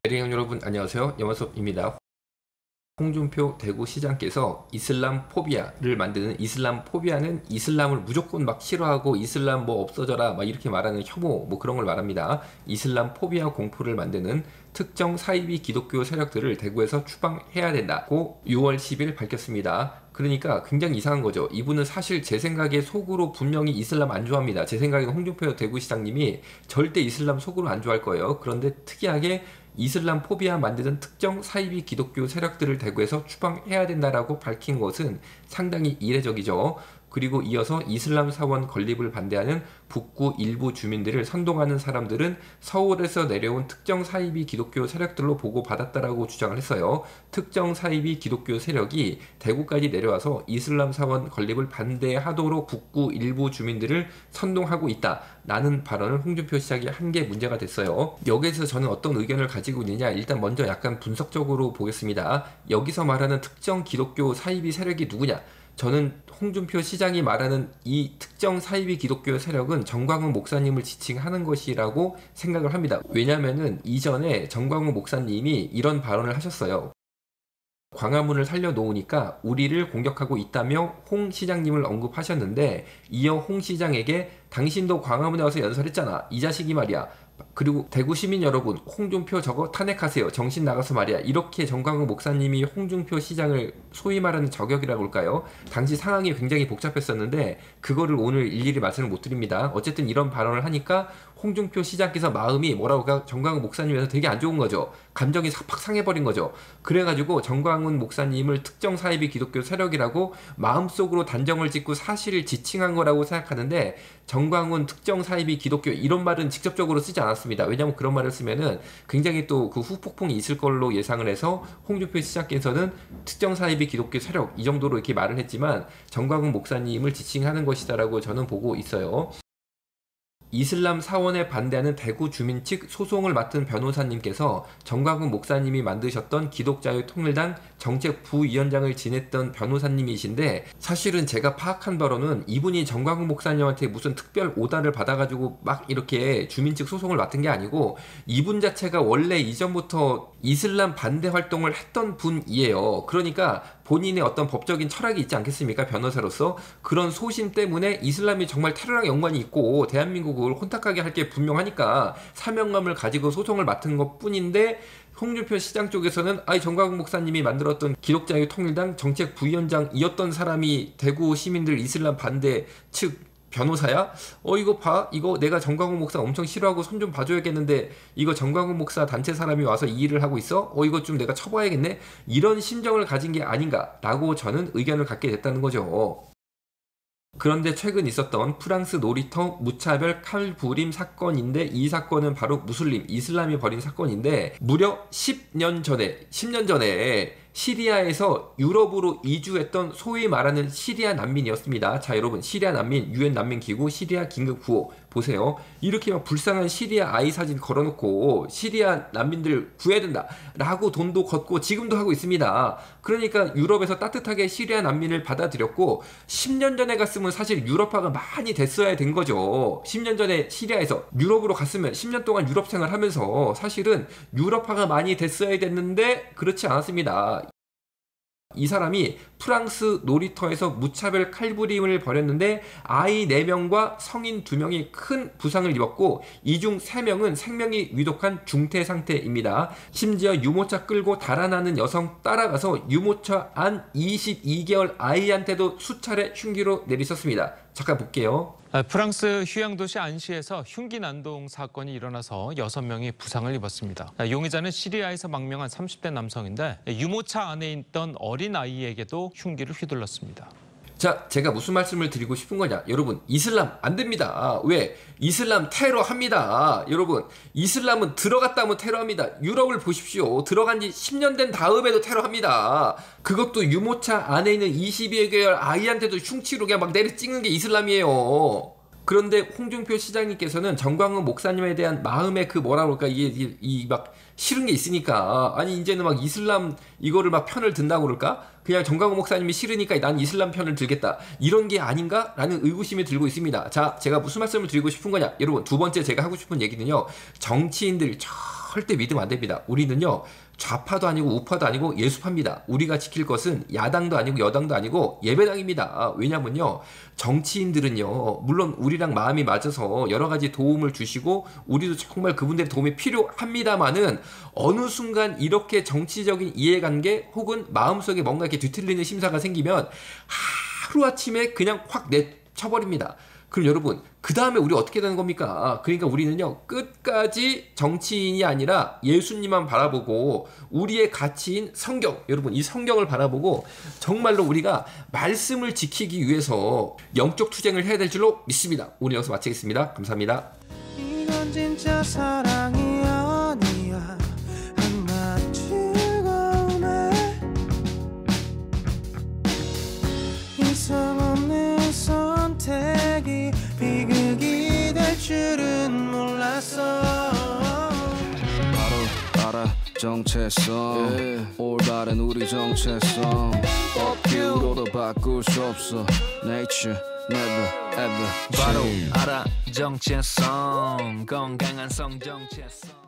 대리형 여러분 안녕하세요. 염화섭입니다. 홍준표 대구시장께서 이슬람 포비아를 만드는 이슬람 포비아는 이슬람을 무조건 막 싫어하고 이슬람 뭐 없어져라 막 이렇게 말하는 혐오 뭐 그런 걸 말합니다. 이슬람 포비아 공포를 만드는 특정 사이비 기독교 세력들을 대구에서 추방해야 된다고 6월 10일 밝혔습니다. 그러니까 굉장히 이상한 거죠. 이분은 사실 제 생각에 속으로 분명히 이슬람 안 좋아합니다. 제 생각에는 홍준표 대구시장님이 절대 이슬람 속으로 안 좋아할 거예요. 그런데 특이하게 이슬람 포비아 만드는 특정 사이비 기독교 세력들을 대구에서 추방해야 된다라고 밝힌 것은 상당히 이례적이죠. 그리고 이어서 이슬람 사원 건립을 반대하는 북구 일부 주민들을 선동하는 사람들은 서울에서 내려온 특정 사이비 기독교 세력들로 보고받았다라고 주장을 했어요. 특정 사이비 기독교 세력이 대구까지 내려와서 이슬람 사원 건립을 반대하도록 북구 일부 주민들을 선동하고 있다. 라는 발언을 홍준표 시장이 한 게 문제가 됐어요. 여기에서 저는 어떤 의견을 가지고 있느냐, 일단 먼저 약간 분석적으로 보겠습니다. 여기서 말하는 특정 기독교 사이비 세력이 누구냐? 저는 홍준표 시장이 말하는 이 특정 사이비 기독교 세력은 정광훈 목사님을 지칭하는 것이라고 생각을 합니다. 왜냐면은 이전에 정광훈 목사님이 이런 발언을 하셨어요. 광화문을 살려놓으니까 우리를 공격하고 있다며 홍 시장님을 언급하셨는데, 이어 홍 시장에게 당신도 광화문에 와서 연설했잖아, 이 자식이 말이야. 그리고 대구 시민 여러분, 홍준표 저거 탄핵하세요, 정신 나가서 말이야. 이렇게 정광훈 목사님이 홍준표 시장을 소위 말하는 저격이라고 할까요? 당시 상황이 굉장히 복잡했었는데 그거를 오늘 일일이 말씀을 못 드립니다. 어쨌든 이런 발언을 하니까 홍준표 시장께서 마음이 뭐라고, 정광훈 목사님에서 되게 안 좋은 거죠. 감정이 팍 상해버린 거죠. 그래가지고 정광훈 목사님을 특정 사이비 기독교 세력이라고 마음속으로 단정을 짓고 사실을 지칭한 거라고 생각하는데, 정광훈 특정 사이비 기독교 이런 말은 직접적으로 쓰지 않았습니다. 왜냐하면 그런 말을 쓰면은 굉장히 또 그 후폭풍이 있을 걸로 예상을 해서 홍준표 시장께서는 특정 사이비 기독교 세력 이 정도로 이렇게 말을 했지만 정광훈 목사님을 지칭하는 것이다라고 저는 보고 있어요. 이슬람 사원에 반대하는 대구 주민 측 소송을 맡은 변호사님께서 정광훈 목사님이 만드셨던 기독자유통일당 정책부위원장을 지냈던 변호사님이신데, 사실은 제가 파악한 바로는 이분이 정광훈 목사님한테 무슨 특별 오다를 받아가지고 막 이렇게 주민 측 소송을 맡은 게 아니고, 이분 자체가 원래 이전부터 이슬람 반대 활동을 했던 분이에요. 그러니까 본인의 어떤 법적인 철학이 있지 않겠습니까? 변호사로서 그런 소신 때문에 이슬람이 정말 테러랑 연관이 있고 대한민국을 혼탁하게 할 게 분명하니까 사명감을 가지고 소송을 맡은 것 뿐인데, 홍준표 시장 쪽에서는 정광훈 목사님이 만들었던 기독자유통일당 정책부위원장이었던 사람이 대구 시민들 이슬람 반대 측 변호사야? 이거 봐, 이거 내가 정광훈 목사 엄청 싫어하고 손 좀 봐줘야겠는데 이거 정광훈 목사 단체 사람이 와서 이 일을 하고 있어? 이거 좀 내가 쳐봐야겠네? 이런 심정을 가진 게 아닌가라고 저는 의견을 갖게 됐다는 거죠. 그런데 최근 있었던 프랑스 놀이터 무차별 칼부림 사건인데, 이 사건은 바로 무슬림, 이슬람이 벌인 사건인데, 무려 10년 전에 시리아에서 유럽으로 이주했던 소위 말하는 시리아 난민이었습니다. 자, 여러분, 시리아 난민, UN 난민기구 시리아 긴급구호 보세요. 이렇게 막 불쌍한 시리아 아이 사진 걸어놓고 시리아 난민들 구해야 된다 라고 돈도 걷고 지금도 하고 있습니다. 그러니까 유럽에서 따뜻하게 시리아 난민을 받아들였고, 10년 전에 갔으면 사실 유럽화가 많이 됐어야 된 거죠. 10년 전에 시리아에서 유럽으로 갔으면 10년 동안 유럽 생활하면서 사실은 유럽화가 많이 됐어야 됐는데 그렇지 않았습니다. 이 사람이 프랑스 놀이터에서 무차별 칼부림을 벌였는데 아이 4명과 성인 2명이 큰 부상을 입었고, 이 중 3명은 생명이 위독한 중태 상태입니다. 심지어 유모차 끌고 달아나는 여성 따라가서 유모차 안 22개월 아이한테도 수차례 흉기로 내리쳤습니다. 잠깐 볼게요. 프랑스 휴양도시 안시에서 흉기 난동 사건이 일어나서 6명이 부상을 입었습니다. 용의자는 시리아에서 망명한 30대 남성인데 유모차 안에 있던 어린 아이에게도 흉기를 휘둘렀습니다. 자, 제가 무슨 말씀을 드리고 싶은 거냐, 여러분, 이슬람 안 됩니다. 왜? 이슬람 테러합니다. 여러분, 이슬람은 들어갔다 하면 테러합니다. 유럽을 보십시오. 들어간 지 10년 된 다음에도 테러합니다. 그것도 유모차 안에 있는 22개월 아이한테도 흉치로 그냥 막 내리 찍는 게 이슬람이에요. 그런데 홍준표 시장님께서는 정광훈 목사님에 대한 마음의 그 뭐라 그럴까, 이게 막 싫은 게 있으니까, 아니 이제는 막 이슬람 이거를 막 편을 든다고 그럴까? 그냥 정광훈 목사님이 싫으니까 난 이슬람 편을 들겠다, 이런 게 아닌가? 라는 의구심이 들고 있습니다. 자, 제가 무슨 말씀을 드리고 싶은 거냐, 여러분, 두 번째 제가 하고 싶은 얘기는요, 정치인들 절대 믿으면 안 됩니다. 우리는요 좌파도 아니고 우파도 아니고 예수파입니다. 우리가 지킬 것은 야당도 아니고 여당도 아니고 예배당입니다. 왜냐면요 정치인들은요 물론 우리랑 마음이 맞아서 여러 가지 도움을 주시고 우리도 정말 그분들의 도움이 필요합니다만은 어느 순간 이렇게 정치적인 이해관계 혹은 마음속에 뭔가 이렇게 뒤틀리는 심사가 생기면 하루아침에 그냥 확 내쳐버립니다. 그럼 여러분 그 다음에 우리 어떻게 되는 겁니까? 그러니까 우리는요 끝까지 정치인이 아니라 예수님만 바라보고 우리의 가치인 성경, 여러분 이 성경을 바라보고 정말로 우리가 말씀을 지키기 위해서 영적 투쟁을 해야 될 줄로 믿습니다. 오늘 여기서 마치겠습니다. 감사합니다. 이건 진짜 사랑이 아니야. 한낱 즐거움에 이성 없는 선택이 비극이 될 줄은 몰랐어. 바로 알아 정체성 올바른 우리 정체성 이유로도 바꿀 수 없어 Nature never ever 바로 change. 알아 정체성 건강한 성 정체성